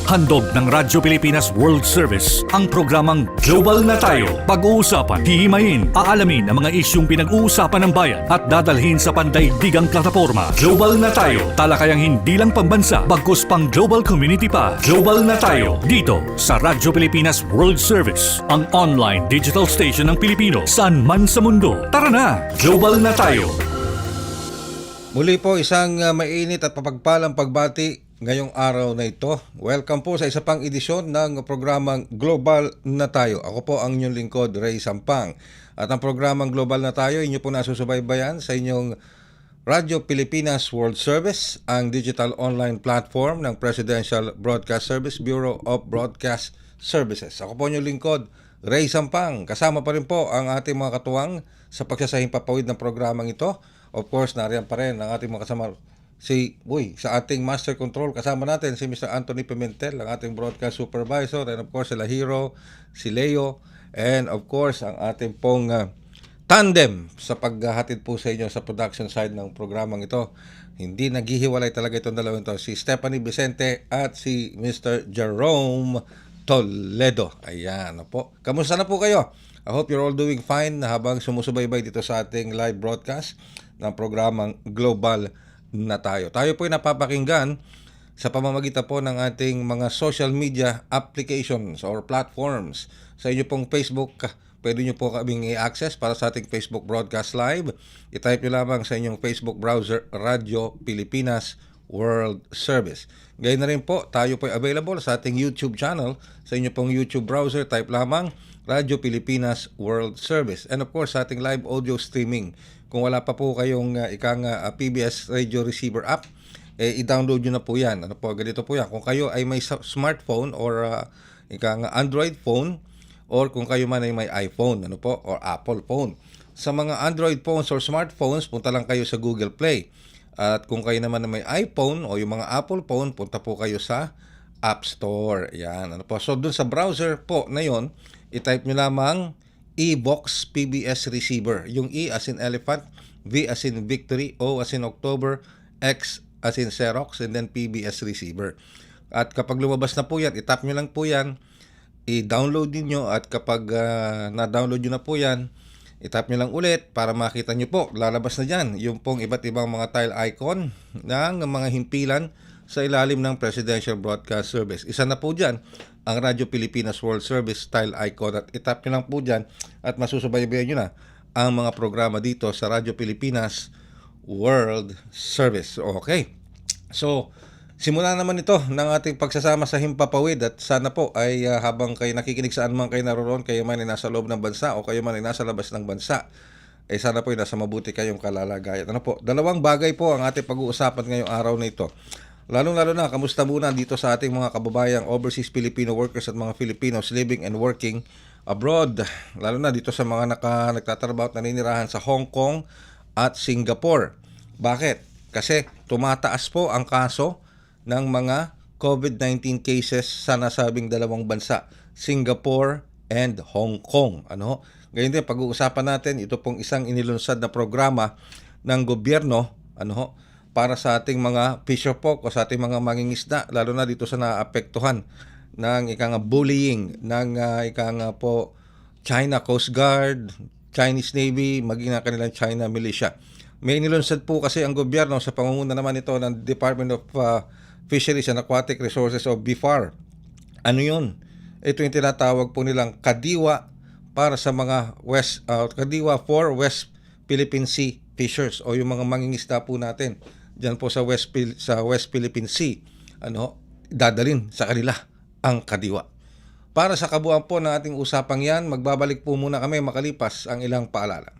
Handog ng Radyo Pilipinas World Service ang programang Global na Tayo. Pag-uusapan, hihimayin, aalamin ang mga isyung pinag-uusapan ng bayan at dadalhin sa pandaigdigang plataforma. Global na Tayo, talakayang hindi lang pambansa, bagkus pang global community pa. Global na Tayo, dito sa Radyo Pilipinas World Service, ang online digital station ng Pilipino saan man sa mundo. Tara na, Global na Tayo! Muli po isang mainit at papagpalang pagbati ngayong araw na ito. Welcome po sa isa pang edisyon ng programang Global na Tayo. Ako po ang inyong lingkod, Ray Sampang. At ang programang Global na Tayo, inyo po nasusubaybayan sa inyong Radyo Pilipinas World Service, ang digital online platform ng Presidential Broadcast Service, Bureau of Broadcast Services. Ako po inyong lingkod, Ray Sampang. Kasama pa rin po ang ating mga katuwang sa pagsasahing papawid ng programang ito. Of course, nariyan pa rin ang ating mga kasama sa ating Master Control. Kasama natin si Mr. Anthony Pimentel, ang ating Broadcast Supervisor. And of course, si Lahiro, si Leo. And of course, ang ating pong tandem sa paghahatid po sa inyo sa production side ng programang ito. Hindi naghihiwalay talaga itong dalawang ito. Si Stephanie Vicente at si Mr. Jerome Toledo. Ayan po. Kamusta na po kayo? I hope you're all doing fine habang sumusubaybay dito sa ating live broadcast ng programang Global na Tayo. Tayo po ay napapakinggan sa pamamagitan po ng ating mga social media applications or platforms. Sa inyo pong Facebook, pwede nyo po kaming i-access para sa ating Facebook Broadcast Live. I-type nyo lamang sa inyong Facebook browser, Radyo Pilipinas World Service. Gayun na rin po, tayo po ay available sa ating YouTube channel. Sa inyo pong YouTube browser, type lamang Radyo Pilipinas World Service. And of course, sa ating live audio streaming. Kung wala pa po kayong PBS Radio Receiver app, i-download nyo na po yan. Ano po, ganito po yan. Kung kayo ay may smartphone or Android phone, or kung kayo man ay may iPhone, ano po, or Apple phone. Sa mga Android phones or smartphones, punta lang kayo sa Google Play. At kung kayo naman may iPhone o yung mga Apple phone, punta po kayo sa App Store. Yan, ano po. So, dun sa browser po na yon, i-type nyo lamang eBox PBS Receiver. Yung E as in elephant, V as in victory, O as in October, X as in Xerox, and then PBS Receiver. At kapag lumabas na po yan, itap nyo lang po yan, i-download niyo at kapag na-download nyo na po yan, itap nyo lang ulit para makita nyo po. Lalabas na dyan yung pong iba't ibang mga tile icon ng mga himpilan sa ilalim ng Presidential Broadcast Service. Isa na po dyan ang Radyo Pilipinas World Service tile icon at itap nyo lang po dyan at masusubaybayan nyo na ang mga programa dito sa Radyo Pilipinas World Service. Okay. So, simula naman ito ng ating pagsasama sa Himpapawid at sana po ay habang kayo nakikinig saan man kayo naroon, kayo man ay nasa loob ng bansa o kayo man ay nasa labas ng bansa, sana po ay nasa mabuti kayong kalalagayan. Ano po? Dalawang bagay po ang ating pag-uusapan ngayong araw na ito. Lalong-lalo na, kamusta muna dito sa ating mga kababayang overseas Filipino workers at mga Filipinos living and working abroad. Lalo na dito sa mga nagtatrabaho at naninirahan sa Hong Kong at Singapore. Bakit? Kasi tumataas po ang kaso ng mga COVID-19 cases sa nasabing dalawang bansa, Singapore and Hong Kong. Ano? Ngayon din, pag-uusapan natin, ito pong isang inilunsad na programa ng gobyerno, para sa ating mga fisher folk o sa ating mga mangingisda, lalo na dito sa naapektuhan ng bullying ng po China Coast Guard, Chinese Navy, maging ang kanilang China Militia. May inilunsad po kasi ang gobyerno sa pangunguna naman ito ng Department of Fisheries and Aquatic Resources o BIFAR. Ano yun? Ito yung tinatawag po nilang kadiwa para sa mga kadiwa for West Philippine Sea fishers o yung mga mangingisda po natin diyan po sa West Philippine Sea. Dadalin sa kanila ang kadiwa. Para sa kabuuan po ng ating usapang yan, magbabalik po muna kami makalipas ang ilang paalala.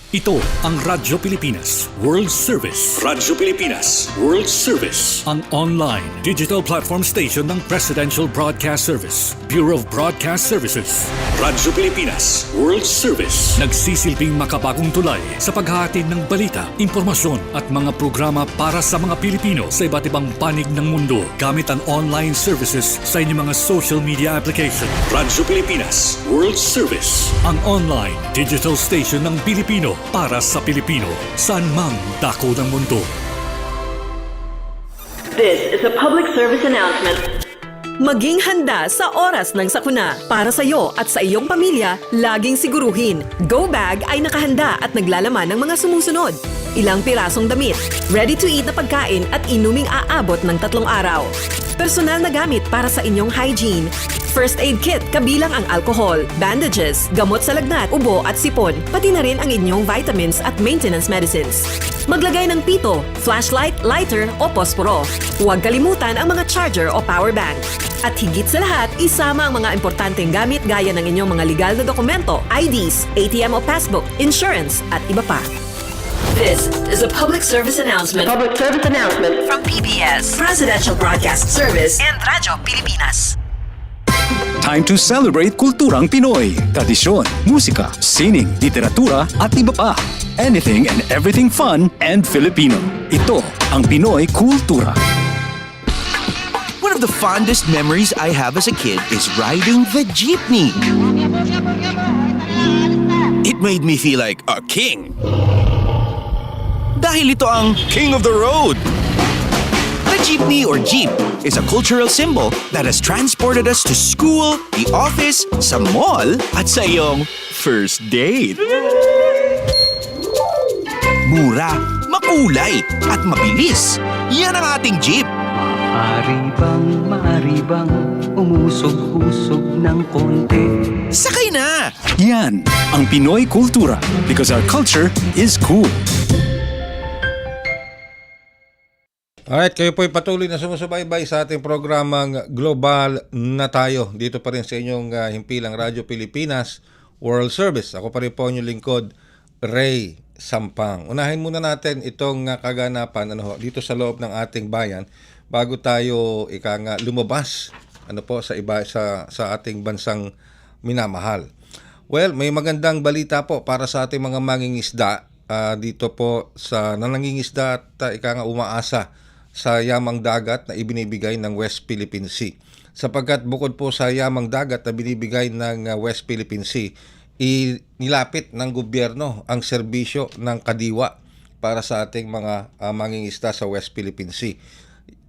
Ito ang Radyo Pilipinas World Service. Radyo Pilipinas World Service. Ang online digital platform station ng Presidential Broadcast Service, Bureau of Broadcast Services. Radyo Pilipinas World Service. Nagsisilbing makabagong tulay sa paghahatid ng balita, impormasyon at mga programa para sa mga Pilipino sa iba't ibang panig ng mundo gamit ang online services sa inyong mga social media application. Radyo Pilipinas World Service. Ang online digital station ng Pilipino para sa Pilipino, saan mang dako ng mundo. This is a public service announcement. Maging handa sa oras ng sakuna. Para sa iyo at sa iyong pamilya, laging siguruhin, Go Bag ay nakahanda at naglalaman ng mga sumusunod. Ilang pirasong damit, ready-to-eat na pagkain at inuming aabot ng 3 araw. Personal na gamit para sa inyong hygiene. First aid kit kabilang ang alcohol, bandages, gamot sa lagnat, ubo at sipon, pati na rin ang inyong vitamins at maintenance medicines. Maglagay ng pito, flashlight, lighter o posporo. Huwag kalimutan ang mga charger o power bank. At higit sa lahat, isama ang mga importanteng gamit gaya ng inyong mga legal na dokumento, IDs, ATM o passbook, insurance at iba pa. This is a public service announcement. Public service announcement From PBS, Presidential Broadcast Service and Radyo Pilipinas. Time to celebrate kulturang Pinoy. Tradisyon, musika, sining, literatura at iba pa. Anything and everything fun and Filipino. Ito ang Pinoy Kultura. One of the fondest memories I have as a kid is riding the jeepney. It made me feel like a king. Dahil ito ang King of the Road. The jeepney or jeep is a cultural symbol that has transported us to school, the office, sa mall, at sa iyong first date. Mura, makulay, at mabilis. Yan ang ating jeep. Maaari bang umusog-usog ng konti? Sakay na! Yan ang Pinoy Kultura because our culture is cool. Alright, kayo po'y patuloy na sumusubaybay sa ating programang Global na Tayo. Dito pa rin sa inyong himpilang Radyo Pilipinas World Service. Ako pa rin po inyong lingkod, Ray Sampang. Unahin muna natin itong kaganapan dito sa loob ng ating bayan bago tayo lumabas sa ating bansang minamahal. Well, may magandang balita po para sa ating mga mangingisda dito po sa nanangingisda at umaasa sa yamang dagat na ibinibigay ng West Philippine Sea. Sapagkat bukod po sa yamang dagat na binibigay ng West Philippine Sea, nilapit ng gobyerno ang serbisyo ng kadiwa para sa ating mga mangingisda sa West Philippine Sea.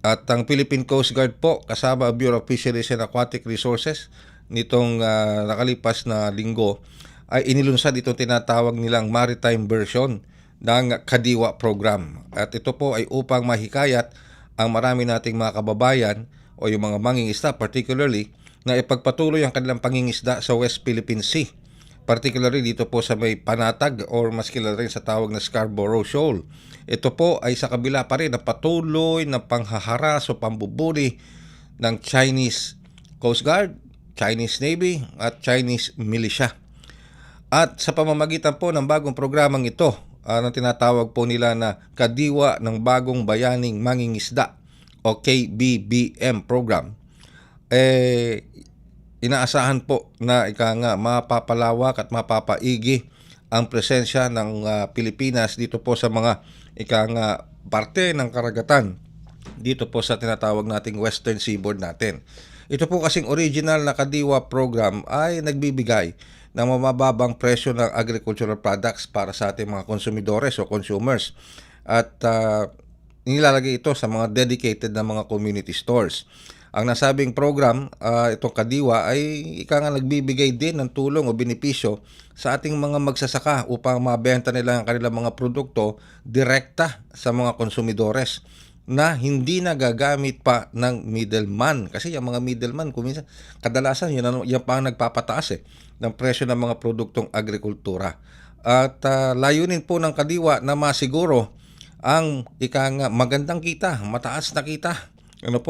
At ang Philippine Coast Guard po kasama ang Bureau of Fisheries and Aquatic Resources nitong nakalipas na linggo ay inilunsad itong tinatawag nilang maritime version ng Kadiwa program. At ito po ay upang mahikayat ang marami nating mga kababayan o yung mga mangingisda particularly na ipagpatuloy ang kanilang pangingisda sa West Philippine Sea. Particularly dito po sa may Panatag or mas kilala rin sa tawag na Scarborough Shoal. Ito po ay sa kabila pa rin na patuloy na panghaharas o pambubuli ng Chinese Coast Guard, Chinese Navy at Chinese Militia. At sa pamamagitan po ng bagong programang ito, na tinatawag po nila na Kadiwa ng Bagong Bayaning Mangingisda o KBBM program, inaasahan po na mapapalawak at mapapaigi ang presensya ng Pilipinas dito po sa mga parte ng karagatan dito po sa tinatawag nating Western Seaboard natin. Ito po kasing original na Kadiwa program ay nagbibigay ng mababang presyo ng agricultural products para sa ating mga konsumidores o consumers. At nilalagay ito sa mga dedicated na mga community stores. Ang nasabing program, itong Kadiwa, ay nagbibigay din ng tulong o benepisyo sa ating mga magsasaka upang mabenta nila ang kanilang mga produkto direkta sa mga konsumidores na hindi nagagamit pa ng middleman. Kasi yung mga middleman, kuminsan, kadalasan yan pa ang nagpapataas ng presyo ng mga produktong agrikultura. At layunin po ng Kadiwa na masiguro ang magandang kita, mataas na kita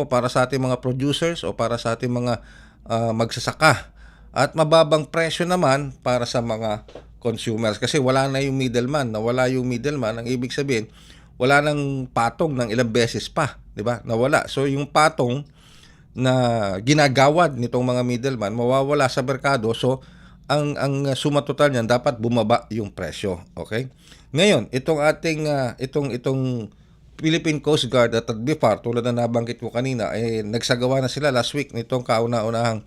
para sa ating mga producers o para sa ating mga magsasaka. At mababang presyo naman para sa mga consumers. Kasi wala na yung middleman. Nawala yung middleman, ang ibig sabihin, wala nang patong ng ilang beses pa, di ba? Nawala. So yung patong na ginagawad nitong mga middleman mawawala sa merkado. So ang suma total niyan dapat bumaba yung presyo, okay? Ngayon, itong ating itong Philippine Coast Guard at BIFAR, tulad na nabanggit ko kanina, nagsagawa na sila last week nitong kauna-unahang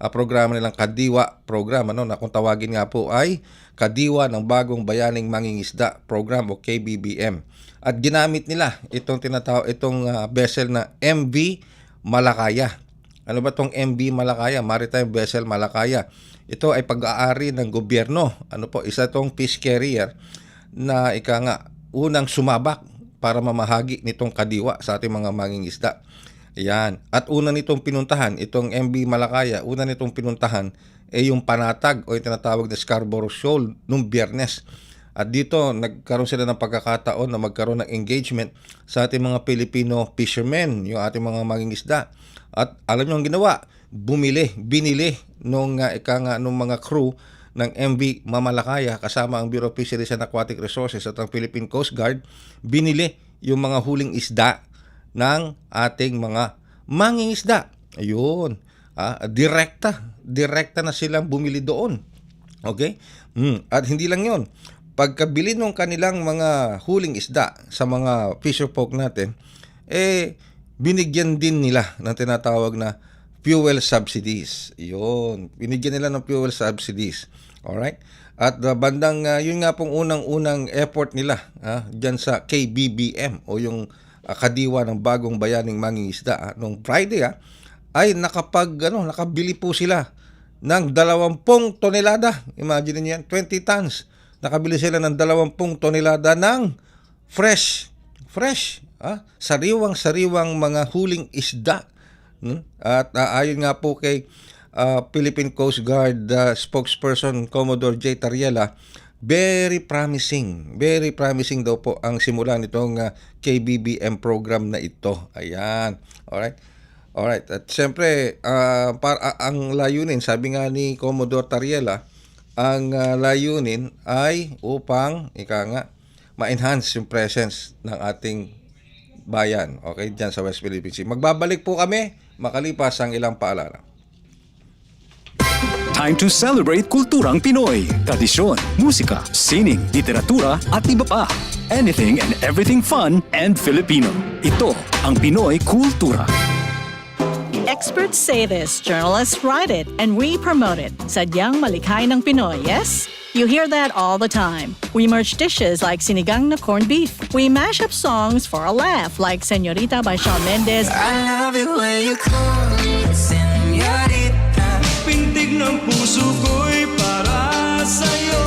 programa nilang Kadiwa program, na kung tawagin nga po ay Kadiwa ng Bagong Bayaning Mangingisda program o KBBM. At ginamit nila itong vessel na MV Malakaya. Ano ba itong MV Malakaya? Maritime Vessel Malakaya. Ito ay pag-aari ng gobyerno. Isa itong peace carrier na unang sumabak para mamahagi nitong kadiwa sa ating mga mangingisda. Yan. At una nitong pinuntahan, itong MV Malakaya, yung panatag o yung tinatawag na Scarborough Shoal nung Biyernes. At dito, nagkaroon sila ng pagkakataon na magkaroon ng engagement sa ating mga Filipino fishermen, yung ating mga mangingisda. At alam nyo ang ginawa, binili nung mga crew ng MV Mamalakaya kasama ang Bureau of Fisheries and Aquatic Resources at ang Philippine Coast Guard, binili yung mga huling isda ng ating mga mangingisda. Ayun. Direkta na silang bumili doon. Okay? At hindi lang yon. Pagkabili ng kanilang mga huling isda sa mga fisher folk natin, binigyan din nila ng tinatawag na fuel subsidies. Yun. Binigyan nila ng fuel subsidies. Alright? At bandang yun nga pong unang-unang effort nila dyan sa KBBM o yung Kadiwa ng Bagong Bayaning Mangingisda nung Friday ay nakabili po sila ng 20 tonelada. Imagine niyo yan, 20 tons. Nakabili sila ng 20 tonelada ng fresh, sariwang mga huling isda. At ayon nga po kay Philippine Coast Guard spokesperson Commodore J. Tariela, very promising daw po ang simula nitong KBBM program na ito. Ayan. Alright. At siyempre, ang layunin, sabi nga ni Commodore Tariela, ang layunin ay upang ma-enhance yung presence ng ating bayan, okay, dyan sa West Philippine Sea. Magbabalik po kami makalipas ang ilang paalala. Time to celebrate kulturang Pinoy. Tradisyon, musika, sining, literatura at iba pa. Anything and everything fun and Filipino. Ito ang Pinoy Kultura. Experts say this, journalists write it, and we promote it. Sadyang malikhay ng Pinoy, yes? You hear that all the time. We merge dishes like sinigang na corned beef. We mash up songs for a laugh like Señorita by Shawn Mendes. I love it when you call me Señorita. Pintig ng puso ko'y para sa'yo.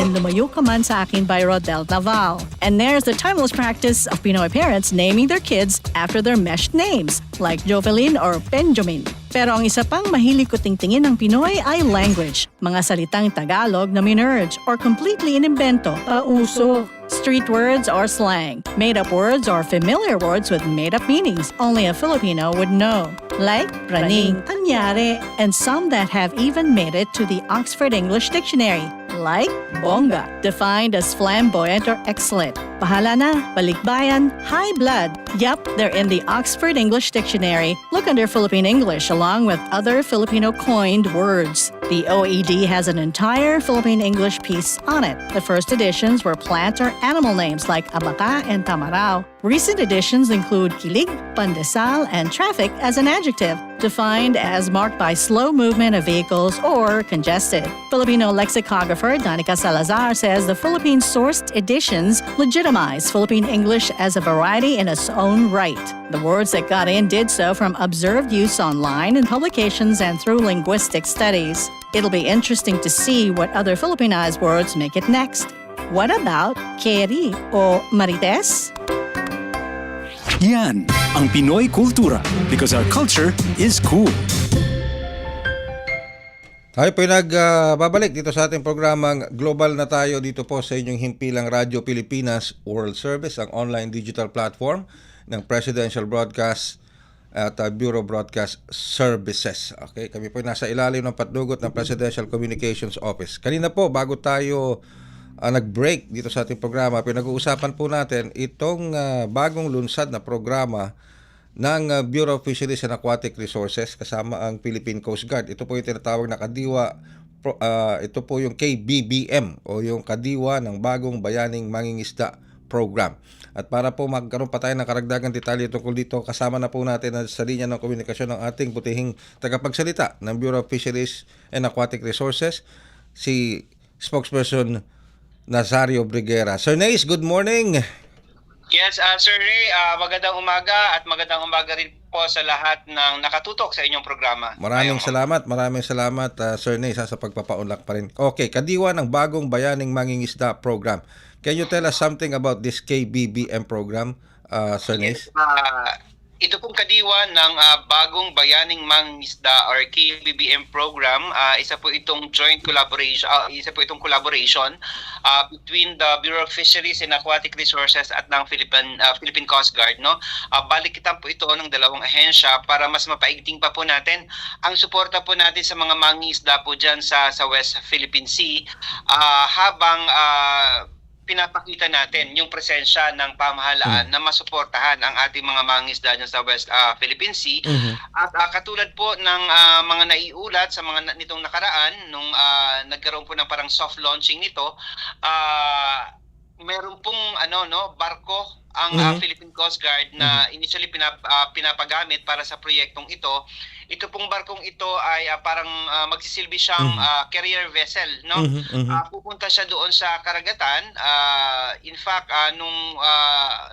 And Lumayo Ka Man Sa Akin by Rodel Naval. And there's the timeless practice of Pinoy parents naming their kids after their meshed names, like Jovelyn or Benjamin. Pero ang isa pang mahilig ko tingtingin ng Pinoy ay language. Mga salitang Tagalog na minerge or completely inimbento, pauso. Street words or slang, made-up words or familiar words with made-up meanings only a Filipino would know. Like praning, anyare, and some that have even made it to the Oxford English Dictionary. Like bongga, defined as flamboyant or excellent. Pahala na, balikbayan, high blood. Yup, they're in the Oxford English Dictionary. Look under Philippine English along with other Filipino coined words. The OED has an entire Philippine English piece on it. The first editions were plant or animal names like abaca and tamarao. Recent editions include kilig, pandesal, and traffic as an adjective, defined as marked by slow movement of vehicles or congested. Filipino lexicographer Danica Salazar says the Philippine-sourced editions legitimize Philippine English as a variety in its own right. The words that got in did so from observed use online in publications and through linguistic studies. It'll be interesting to see what other Filipinized words make it next. What about keri o marites? Yan ang Pinoy Kultura because our culture is cool. Tayo po nagbabalik dito sa ating programang Global na Tayo dito po sa inyong himpilang Radyo Pilipinas World Service, ang online digital platform ng Presidential Broadcast at Bureau of Broadcast Services. Okay, kami po nasa ilalim ng patnugot ng Presidential Communications Office. Kanina po, bago tayo nag-break dito sa ating programa, pinag-uusapan po natin itong bagong lunsad na programa ng Bureau of Fisheries and Aquatic Resources kasama ang Philippine Coast Guard. Ito po yung tinatawag na Kadiwa, ito po yung KBBM o yung Kadiwa ng Bagong Bayaning Mangingisda program. At para po magkaroon pa tayo ng karagdagang detalye tungkol dito, kasama na po natin sa linya ng komunikasyon ng ating butihing tagapagsalita ng Bureau of Fisheries and Aquatic Resources, si spokesperson Nazario Briguera. Sir Nace, good morning! Yes, Sir Ray, magandang umaga at magandang umaga rin po sa lahat ng nakatutok sa inyong programa. Maraming salamat, Sir Nace, sa pagpapaunlak pa rin. Okay, kadiwa ng bagong Bayaning Mangingisda program. Can you tell us something about this KBBM program, Sir Nace? Ito pong kadiwa ng bagong Bayaning Mangingisda or KBBM program, isa po itong collaboration between the Bureau of Fisheries and Aquatic Resources at ng Philippine Coast Guard, no. Balikitan po ito ng dalawang ahensya para mas mapaigting pa po natin ang suporta po natin sa mga mangingisda po diyan sa West Philippine Sea, habang pinapakita natin yung presensya ng pamahalaan na masuportahan ang ating mga mangingisda dyan sa West Philippine Sea. At katulad po ng mga naiulat sa mga nitong nakaraan, nung nagkaroon po ng parang soft launching nito, meron pong barko ang Philippine Coast Guard na initially pinapagamit para sa proyektong ito. Ito pong barkong ito ay parang magsisilbi siyang carrier vessel, no? Pupunta siya doon sa karagatan. In fact, nung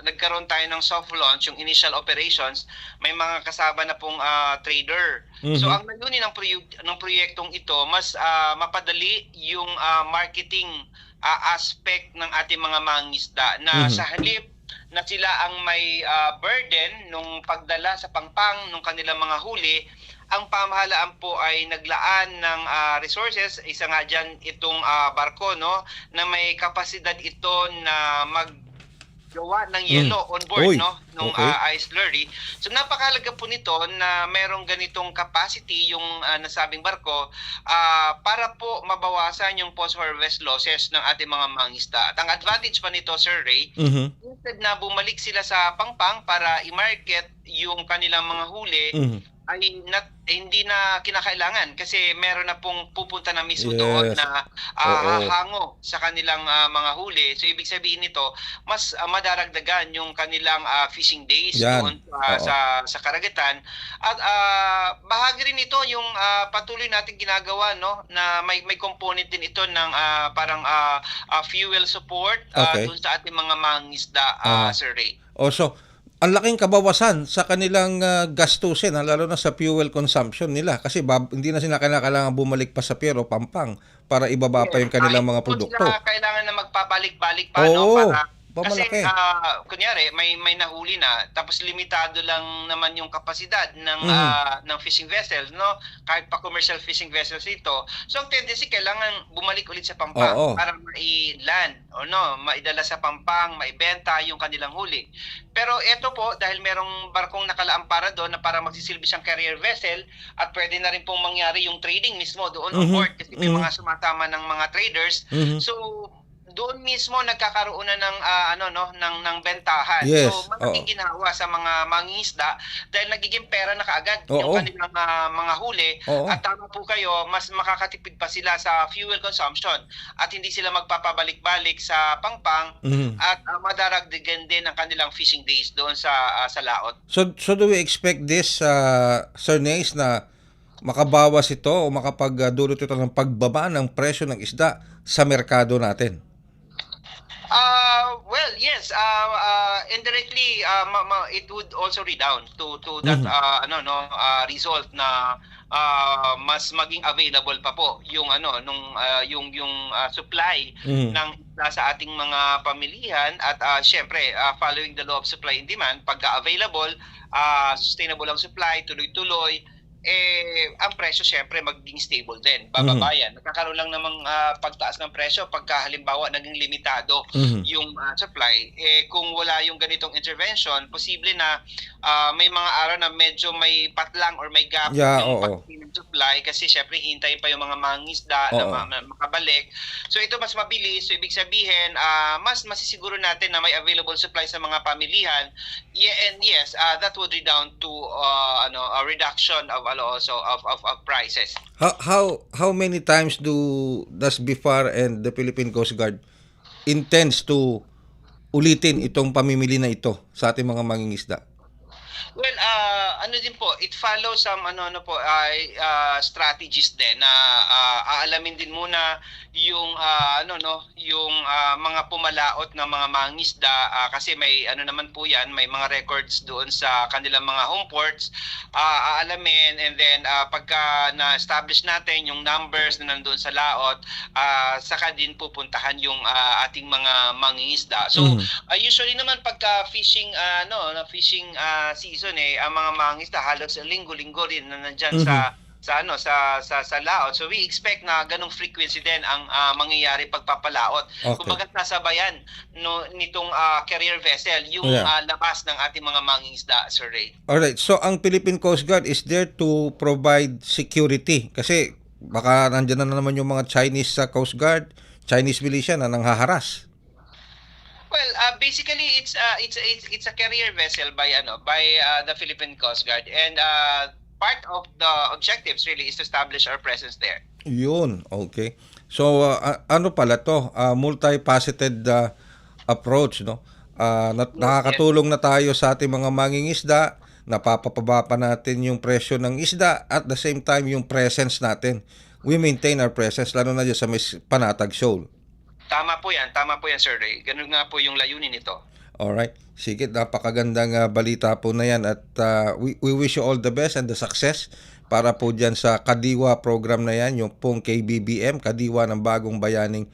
nagkaroon tayo ng soft launch, yung initial operations, may mga kasama na pong trader. So ang layunin ng proyektong ito, mas mapadali yung marketing aspect ng ating mga mangingisda na sa halip na sila ang may burden nung pagdala sa pangpang nung kanilang mga huli, ang pamahalaan po ay naglaan ng resources. Isa nga dyan itong barko, no, na may kapasidad ito na maggawa ng yelo on board, no, nung ice slurry. So napakahalaga po nito na merong ganitong capacity yung nasabing barko para po mabawasan yung post-harvest losses ng ating mga mangingisda. At ang advantage pa nito, Sir Ray, instead na bumalik sila sa pangpang para i-market yung kanilang mga huli, ay hindi na kinakailangan kasi meron na pong pupunta na mismo doon na hahango sa kanilang mga huli. So ibig sabihin nito, mas madaragdagan yung kanilang fishing days doon sa karagatan. At bahagi rin ito yung patuloy natin ginagawa, no, na may component din ito ng parang fuel support doon sa ating mga mangingisda, Sir Ray. So ang laking kabawasan sa kanilang gastusin, lalo na sa fuel consumption nila kasi hindi na sila kailangan bumalik pa sa pier o pampang para ibaba pa yung kanilang mga produkto. Sila kailangan na magpabalik-balik pa, no, para kasi malaki. Kunyari may nahuli na tapos limitado lang naman yung kapasidad ng fishing vessels, no, kahit pa commercial fishing vessels ito. So ang tendency kailangan bumalik ulit sa pampang para mai-land o maidala sa pampang, maibenta yung kanilang huli. Pero ito po, dahil merong barkong nakalaan para doon na para magsisilbi siyang carrier vessel at pwede na rin pong mangyari yung trading mismo doon on board kasi may mga sumasama ng mga traders. So doon mismo nagkakaroon na ng bentahan. Yes. So malaking ginawa sa mga mangingisda dahil nagiging pera na kaagad yung kanilang mga huli. At tama po kayo, mas makakatipid pa sila sa fuel consumption at hindi sila magpapabalik-balik sa pangpang at madaragdagan din ang kanilang fishing days doon sa laot. So do we expect this, Sir Nace, na makabawas ito o makapagdulot ito ng pagbaba ng presyo ng isda sa merkado natin? Well, yes. Indirectly, it would also redound to that result na mas maging available pa po yung yung supply ng isda sa ating mga pamilihan at syempre following the law of supply and demand, pagka available, sustainable ang supply, tuloy-tuloy, ang presyo syempre magiging stable din, bababa yan. Nagkakaroon lang namang pagtaas ng presyo pagka halimbawa naging limitado yung supply. Kung wala yung ganitong intervention, posible na may mga araw na medyo may patlang or may gap yung pagdating ng supply kasi syempre hintayin pa yung mga mangingisda na makabalik. So ito mas mabilis, so ibig sabihin mas masisiguro natin na may available supply sa mga pamilihan. And yes, that would redound to a reduction of also of prices. How many times does BIFAR and the Philippine Coast Guard intends to ulitin itong pamimili na ito sa ating mga mangingisda? Well, ano din po, it follows some strategies din na aalamin din muna yung yung mga pumalaot ng mga mangingisda kasi may naman po 'yan, may mga records doon sa kanilang mga home ports. Aalamin, and then pagka na-establish natin yung numbers na nandoon sa laot, saka din pupuntahan yung ating mga mangingisda. So usually naman pagka fishing fishing season ang mga mangingisda halos linggo-linggo rin na nandiyan sa laot. So we expect na ganung frequency din ang mangyayari pagpapalaot. Okay. Kumbaga sasabayan nitong carrier vessel yung labas ng ating mga mangingisda, Sir Ray. Alright, so ang Philippine Coast Guard is there to provide security kasi baka nandiyan na naman yung mga Chinese sa Coast Guard, Chinese militia na nanghaharas. Well, basically it's a carrier vessel by the Philippine Coast Guard, and part of the objectives really is to establish our presence there. Yun, okay. So ano pala to? Multifaceted approach, no? Nakakatulong na tayo sa ating mga mangingisda, napapababa pa natin yung presyo ng isda, at the same time yung presence natin. We maintain our presence lalo na dyan sa may Panatag Shoal. Tama po yan, Sir Ray. Ganun nga po yung layunin nito. Alright. Sige, napakagandang balita po na yan, at we wish you all the best and the success para po dyan sa Kadiwa program na yan, yung pong KBBM, Kadiwa ng Bagong Bayaning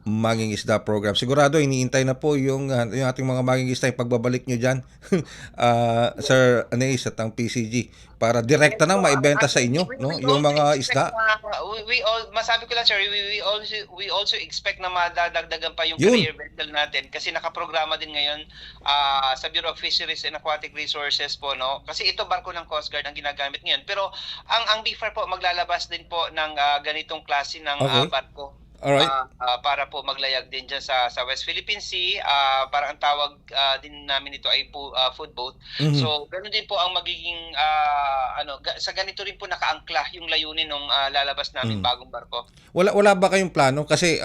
Mangingisda Program. Sigurado, iniintay na po yung ating mga mangingisda, yung pagbabalik nyo dyan, Sir Anays at ang PCG, para direkta nang maibenta sa inyo, no? Yung mga isda. Masabi ko lang, sir, we also expect na madadagdagan pa yung Yun. carrier vessel natin kasi nakaprograma din ngayon sa Bureau of Fisheries and Aquatic Resources po, no? Kasi ito barko ng Coast Guard ang ginagamit ngayon. Pero ang BFAR po maglalabas din po ng ganitong klase ng barko. Alright. Para po maglayag din dyan sa West Philippine Sea. Parang ang tawag din namin ito ay food boat. So, ganoon din po ang magiging sa ganito rin po nakaangkla yung layunin ng lalabas namin bagong barko. Wala ba kayong plano? Kasi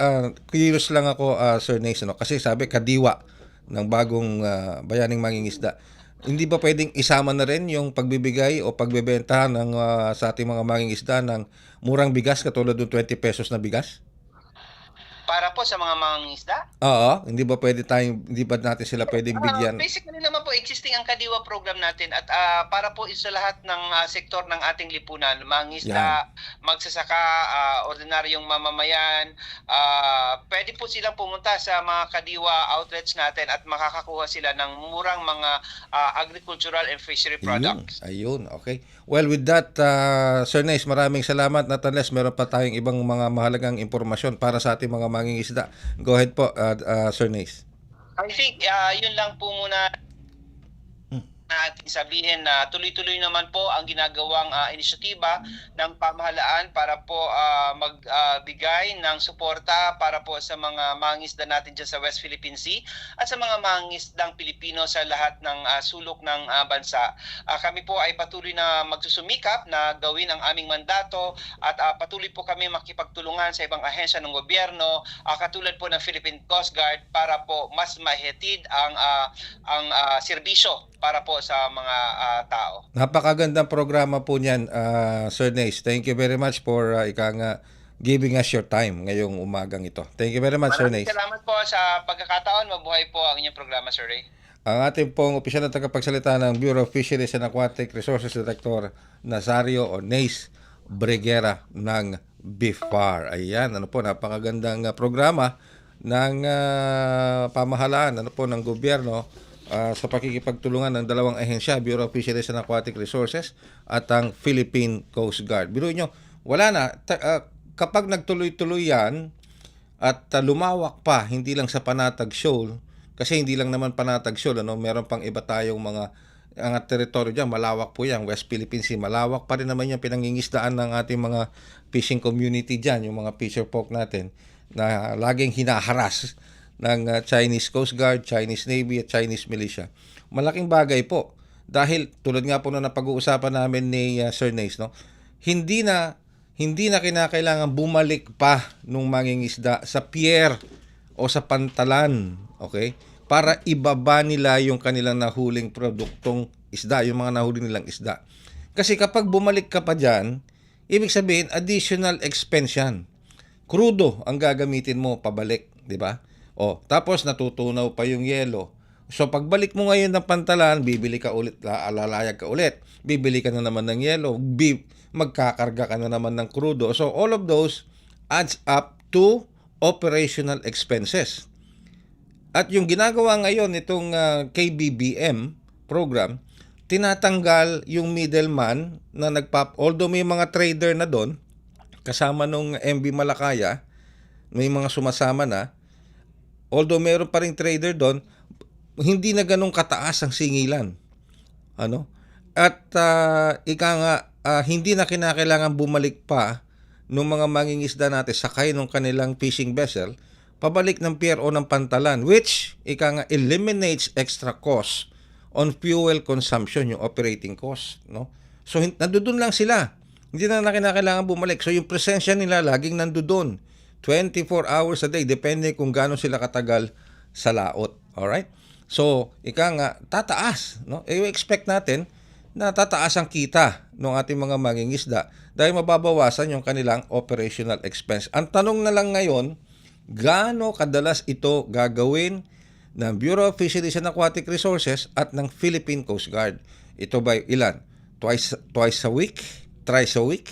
curious lang ako, Sir Nace, no? Kasi sabi Kadiwa ng Bagong Bayaning Mangingisda. Hindi ba pwedeng isama na rin yung pagbibigay o pagbebenta ng sa ating mga mangingisda ng murang bigas katulad ng 20 pesos na bigas? Para po sa mga mangingisda? Oo, hindi ba natin sila pwedeng bigyan? Basically naman po, existing ang Kadiwa program natin, at para po sa lahat ng sektor ng ating lipunan, mangingisda, magsasaka, ordinaryong mamamayan, pwede po silang pumunta sa mga Kadiwa outlets natin at makakakuha sila ng murang mga agricultural and fishery products. Ayun, okay. Well, with that, Sir Nace, maraming salamat. Nonetheless, meron pa tayong ibang mga mahalagang impormasyon para sa ating mga mangingisda. Go ahead po, Sir Nace. I think yun lang po muna natin sabihin na tuloy-tuloy naman po ang ginagawang inisyatiba ng pamahalaan para po magbigay ng suporta para po sa mga mangingisda natin dyan sa West Philippine Sea at sa mga mangingisdang Pilipino sa lahat ng sulok ng bansa. Kami po ay patuloy na magsusumikap na gawin ang aming mandato, at patuloy po kami makipagtulungan sa ibang ahensya ng gobyerno katulad po ng Philippine Coast Guard para po mas mahetid ang serbisyo para po sa mga tao. Napakagandang programa po niyan, Sir Nace. Thank you very much for giving us your time ngayong umagang ito. Thank you very much, Sir Nace. Salamat po sa pagkakataon. Mabuhay po ang inyong programa, Sir Ray. Ang ating pong opisyal na tagapagsalita ng Bureau of Fisheries and Aquatic Resources Director Nazario o Nace Breguera ng BFAR. Ayan, napakagandang programa ng pamahalaan, ng gobyerno sa pakikipagtulungan ng dalawang ahensya, Bureau of Fisheries and Aquatic Resources at ang Philippine Coast Guard. Biro nyo, wala na. Kapag nagtuloy-tuloy yan at lumawak pa, hindi lang sa Panatag Shoal, kasi hindi lang naman Panatag Shoal, meron pang iba tayong mga teritoryo dyan, malawak po yan, West Philippine Sea, malawak pa rin naman yung pinangingisdaan ng ating mga fishing community dyan, yung mga fisher folk natin, na laging hinaharas ng Chinese Coast Guard, Chinese Navy at Chinese Militia. Malaking bagay po dahil tulad nga po na napag-uusapan namin ni Sir Nace, hindi na kinakailangan bumalik pa nung mangingisda sa pier o sa pantalan, okay? para ibaba nila yung kanilang nahuling produktong isda, yung mga nahuli nilang isda. Kasi kapag bumalik ka pa dyan, ibig sabihin, additional expense yan. Krudo ang gagamitin mo pabalik, di ba? Tapos natutunaw pa yung yelo. So pagbalik mo ngayon ng Pantalan, bibili ka ulit, alalayag ka ulit. Bibili ka na naman ng yelo, magkakarga ka na naman ng krudo. So all of those adds up to operational expenses. At yung ginagawa ngayon nitong KBBM program, tinatanggal yung middleman na although may mga trader na doon, kasama nung MB Malakaya, may mga sumasama na, although meron pa ring trader doon, hindi na ganun kataas ang singilan. At hindi na kinakailangan bumalik pa ng mga mangingisda natin sakay ng kanilang fishing vessel pabalik ng pier o ng Pantalan, which eliminates extra cost on fuel consumption, yung operating cost, no? So nandoon lang sila, hindi na kinakailangan bumalik. So yung presensya nila laging nandoon 24 hours a day, depende kung gaano sila katagal sa laot. Alright? So tataas, no? Expect natin na tataas ang kita ng ating mga mangingisda dahil mababawasan yung kanilang operational expense. Ang tanong na lang ngayon, gaano kadalas ito gagawin ng Bureau of Fisheries and Aquatic Resources at ng Philippine Coast Guard? Ito ba ilan? Twice a week? Thrice a week?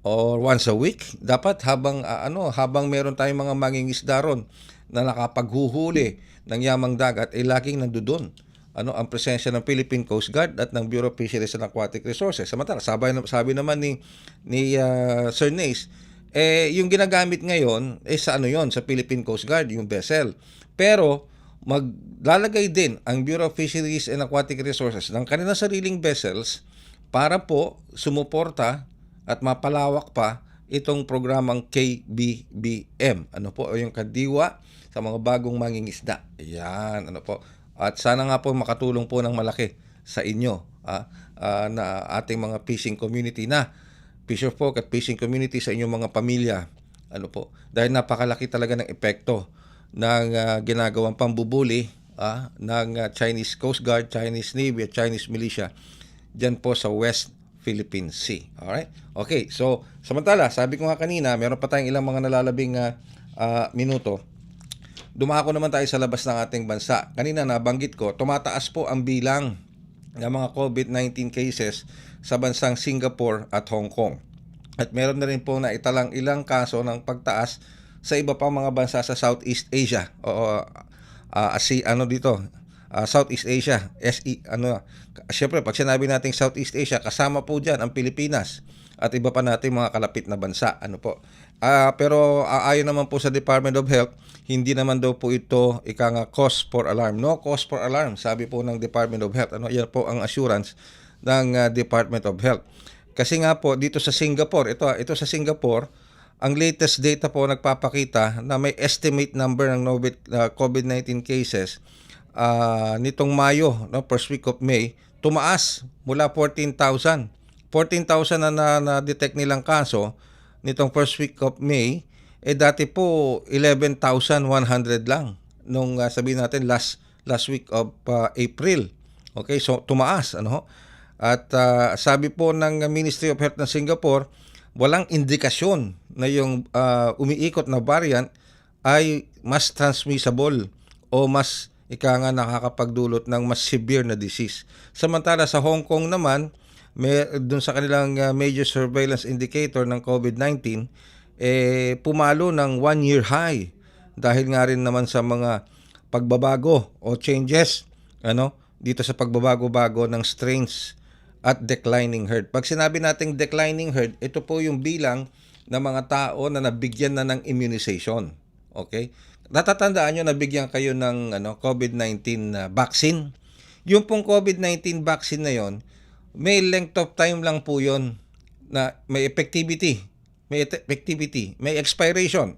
Or once a week? Dapat habang meron tayong mga mangingisda ron na nakapaghuhuli ng yamang dagat, laging nandoon ang presensya ng Philippine Coast Guard at ng Bureau of Fisheries and Aquatic Resources. Samantala, sabi naman ni Sir Nace, yung ginagamit ngayon sa sa Philippine Coast Guard, yung vessel. Pero maglalagay din ang Bureau of Fisheries and Aquatic Resources ng kanilang sariling vessels para po sumuporta at mapalawak pa itong programang KBBM. Yung Kadiwa sa mga bagong mangingisda. Ayan, At sana nga po makatulong po ng malaki sa inyo na ating mga fishing community na fisher folk at fishing community sa inyong mga pamilya. Dahil napakalaki talaga ng epekto ng ginagawang pambubuli ng Chinese Coast Guard, Chinese Navy at Chinese Militia dyan po sa West Philippine Sea. Alright? Okay, so samantala, sabi ko nga kanina, meron pa tayong ilang mga nalalabing minuto. Dumako naman tayo sa labas ng ating bansa. Kanina nabanggit ko, tumataas po ang bilang ng mga COVID-19 cases sa bansang Singapore at Hong Kong. At meron na rin po na italang ilang kaso ng pagtaas sa iba pang mga bansa sa Southeast Asia. Southeast Asia. Siyempre, pag sinabi nating Southeast Asia, kasama po dyan ang Pilipinas at iba pa nating mga kalapit na bansa. Pero ayon naman po sa Department of Health, hindi naman daw po ito cause for alarm. No cause for alarm, sabi po ng Department of Health. Yan po ang assurance ng Department of Health. Kasi nga po, dito sa Singapore, ito sa Singapore, ang latest data po nagpapakita na may estimate number ng COVID-19 cases nitong Mayo, first week of May, tumaas mula 14,000. 14,000 na na-detect nilang kaso nitong first week of May, dati po 11,100 lang nung sabihin natin last week of April. Okay, so tumaas At sabi po ng Ministry of Health ng Singapore, walang indikasyon na yung umiikot na variant ay mas transmissible o mas nakakapagdulot ng mas severe na disease. Samantala sa Hong Kong naman, dun sa kanilang major surveillance indicator ng COVID-19, pumalo ng 1-year high dahil nga rin naman sa mga pagbabago o changes dito sa pagbabago-bago ng strains at declining herd. Pag sinabi nating declining herd, ito po yung bilang ng mga tao na nabigyan na ng immunization. Okay? Natatandaan nyo, nabigyan kayo ng COVID-19 vaccine. Yung pong COVID-19 vaccine na yon, may length of time lang po yon na may effectivity. May expiration.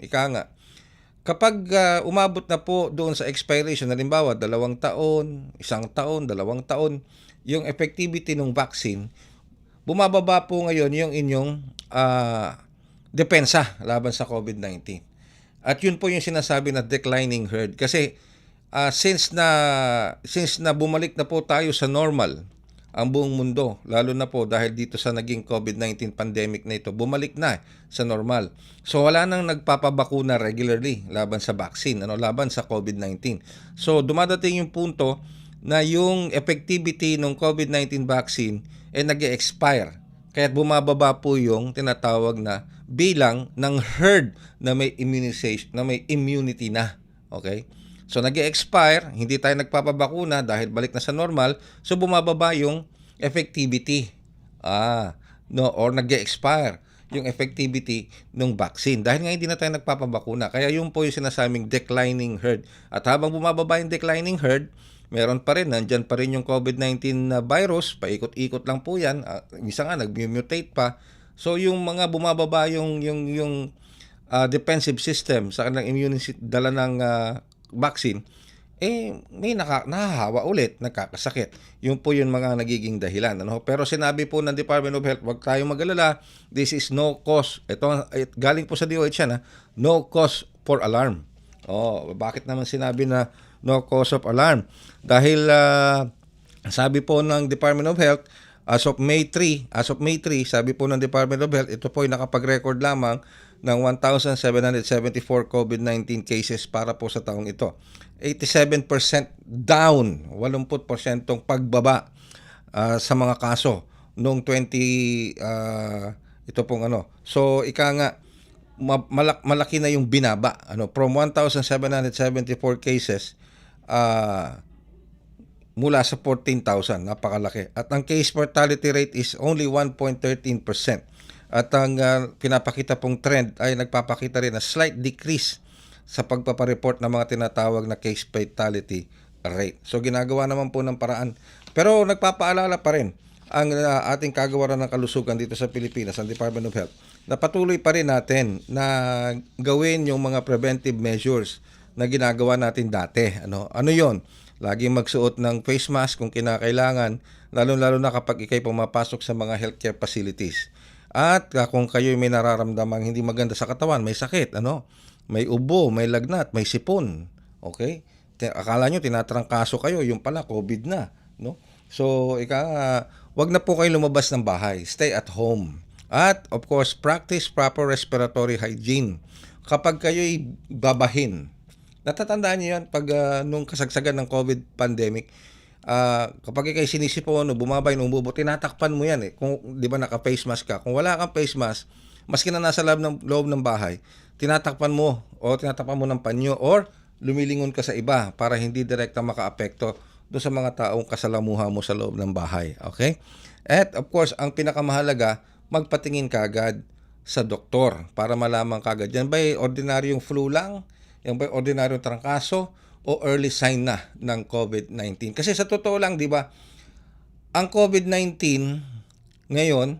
Kapag umabot na po doon sa expiration, halimbawa 2 taon, 1 taon, 2 taon, yung effectivity ng vaccine, bumababa po ngayon yung inyong depensa laban sa COVID-19. At yun po yung sinasabi na declining herd. Kasi since na bumalik na po tayo sa normal ang buong mundo, lalo na po dahil dito sa naging COVID-19 pandemic na ito, bumalik na sa normal. So wala nang nagpapabakuna regularly laban sa vaccine, laban sa COVID-19. So dumadating yung punto na yung effectivity ng COVID-19 vaccine nag-expire. Kaya bumababa po yung tinatawag na bilang ng herd na may immunization, na may immunity na. Okay? So nag-expire, hindi tayo nagpapabakuna dahil balik na sa normal, so bumababa yung effectivity. Or nag-expire yung effectivity ng vaccine dahil nga hindi na tayo nagpapabakuna. Kaya yun po yung sinasabing declining herd. At habang bumababa yung declining herd, meron pa rin, nandyan pa rin yung COVID-19 na virus, paikot-ikot lang po yan. Minsan nga nag-mutate pa. So yung mga bumababa yung defensive system sa kanilang immunity dala ng vaccine, may nahahawa ulit, nagkakasakit. Yun po yung mga nagiging dahilan. Pero sinabi po ng Department of Health, wag tayong mag-alala, this is no cause. Ito, galing po sa DOH yan, no cause for alarm. Bakit naman sinabi na no cause of alarm? Dahil sabi po ng Department of Health, as of May 3, sabi po ng Department of Health, ito po ay nakapag-record lamang ng 1,774 COVID-19 cases para po sa taong ito. 87% down, 80% pagbaba sa mga kaso noong 20 ito pong So ika nga malaki na yung binaba from 1,774 cases mula sa 14,000, napakalaki. At ang case mortality rate is only 1.13%. At ang pinapakita pong trend ay nagpapakita rin na slight decrease sa pagpapareport ng mga tinatawag na case fatality rate. So ginagawa naman po ng paraan. Pero nagpapaalala pa rin ang ating kagawaran ng kalusugan dito sa Pilipinas, ang Department of Health, na patuloy pa rin natin na gawin yung mga preventive measures na ginagawa natin dati. Ano yon? Laging magsuot ng face mask kung kinakailangan, lalo-lalo na kapag ikay pumapasok sa mga healthcare facilities. At kung kayo may nararamdamang hindi maganda sa katawan, may sakit, may ubo, may lagnat, may sipon, okay? Akala nyo tinatrangkaso kayo, yung pala COVID na, So, wag na po kayo lumabas ng bahay. Stay at home. At of course, practice proper respiratory hygiene. Kapag kayo'y babahin, natatandaan niyo yan pag nung kasagsagan ng COVID pandemic, kapag ikay sinisipon o bumabay ng umubo, tinatakpan mo yan Kung di ba naka-face mask ka, kung wala kang face mask, maski na nasa loob ng bahay, tinatakpan mo ng panyo or lumilingon ka sa iba para hindi direkta makaapekto doon sa mga taong kasalamuha mo sa loob ng bahay. Okay? At of course, ang pinakamahalaga, magpatingin ka agad sa doktor para malaman kagad. Yan ba'y ordinaryong flu lang? Yan ba'y ordinaryong trangkaso? O early sign na ng COVID-19. Kasi sa totoo lang, di ba, ang COVID-19 ngayon,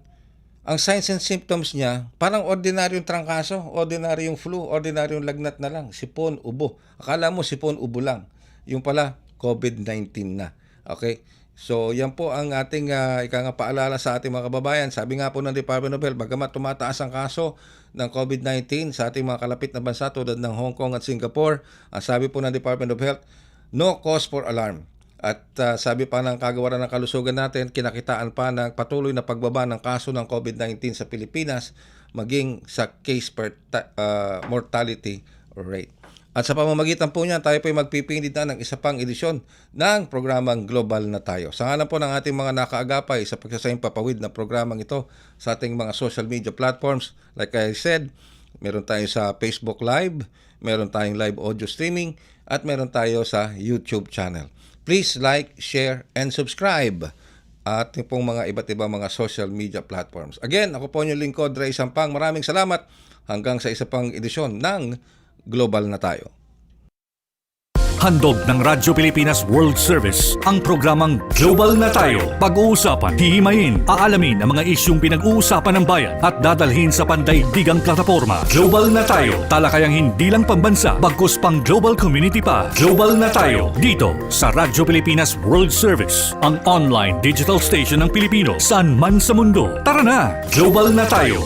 ang signs and symptoms niya, parang ordinaryong trangkaso, ordinaryong flu, ordinaryong lagnat na lang, sipon, ubo. Akala mo sipon, ubo lang. Yung pala, COVID-19 na. Okay? So, yan po ang ating paalala sa ating mga kababayan. Sabi nga po ng Department of Health, bagamat tumataas ang kaso ng COVID-19 sa ating mga kalapit na bansa tulad ng Hong Kong at Singapore, ang sabi po ng Department of Health, no cause for alarm. At sabi pa ng kagawaran ng kalusugan natin, kinakitaan pa ng patuloy na pagbaba ng kaso ng COVID-19 sa Pilipinas, maging sa case mortality rate. At sa pamamagitan po niya, tayo po ay magpipindit na ng isa pang edisyon ng programang Global na Tayo. Sa ngalan po ng ating mga nakaagapay sa pagsasayang papawid na programang ito sa ating mga social media platforms, like I said, meron tayo sa Facebook Live, meron tayong live audio streaming, at meron tayo sa YouTube channel. Please like, share, and subscribe at pong mga iba't ibang mga social media platforms. Again, ako po yung lingkod, Ray Sampang. Maraming salamat hanggang sa isa pang edisyon ng Global na Tayo. Handog ng Radyo Pilipinas World Service ang programang Global na Tayo. Pag-uusapan, hihimayin, aalamin ang mga isyung pinag-uusapan ng bayan at dadalhin sa pandaigdigang plataforma. Global na Tayo, talakayang hindi lang pambansa, bagkus pang global community pa. Global na Tayo, dito sa Radyo Pilipinas World Service, ang online digital station ng Pilipino saan man sa mundo. Tara na! Global na Tayo!